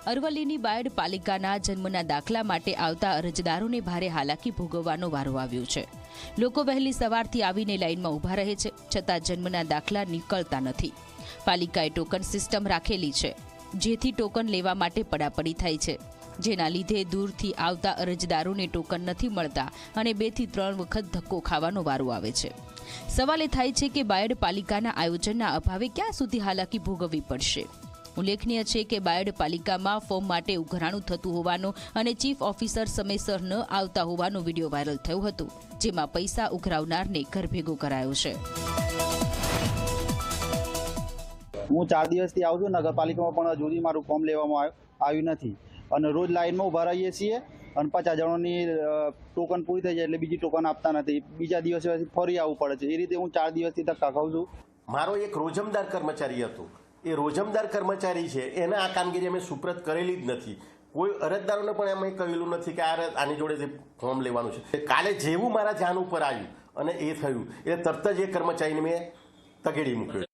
અરવલ્લીની બાયડ પાલિકાના જન્મના દાખલા માટે આવતા અરજદારોને ભારે હાલાકી ભોગવવાનો વારો આવ્યો છે। લોકો વહેલી સવારથી આવીને લાઇનમાં ઊભા રહે છે, છતાં જન્મના દાખલા નીકળતા નથી। પાલિકાએ ટોકન સિસ્ટમ રાખેલી છે, જેથી ટોકન લેવા માટે પડાપડી થાય છે, જેના લીધે દૂરથી આવતા અરજદારોને ટોકન નથી મળતા અને 2 થી 3 વખત ધક્કો ખાવાનો વારો આવે છે। સવાલ એ થાય છે કે બાયડ પાલિકાના આયોજનના અભાવે ક્યાં સુધી હાલાકી ભોગવવી પડશે। ઉલ્લેખનીય છે કે બાયડ પાલિકામાં ફોર્મ માટે ઉઘરાણું થતું હોવાનો અને ચીફ ઓફિસર સમયસર ન આવતા હોવાનો વિડીયો વાયરલ થયો હતો, જેમાં પૈસા ઉઘરાવનારને ઘર ભેગો કરાયો છે। હું 4 દિવસથી આવું છું નગરપાલિકામાં, પણ હજુ સુધી મારું ફોર્મ લેવામાં આવ્યું નથી અને રોજ લાઇનમાં ઊભા રહીએ છીએ અને 50 જણોની ટોકન પૂરી થઈ જાય એટલે બીજી ટોકન આપતા નથી, બીજા દિવસે ફરી આવવું પડે છે। એ રીતે હું 4 દિવસથી ધક્કા ખાઉં છું। મારો એક રોજમદાર કર્મચારી હતો, એ રોજમદાર કર્મચારી છે, એને આ કામગીરી અમે સુપ્રત કરેલી જ નથી। કોઈ અરજદારોને પણ એમ કહેલું નથી કે આની જોડે ફોર્મ લેવાનું છે। કાલે જેવું મારા ધ્યાન ઉપર આવ્યું અને એ થયું એટલે તરત જ એ કર્મચારીને મેં તગેડી મૂક્યો।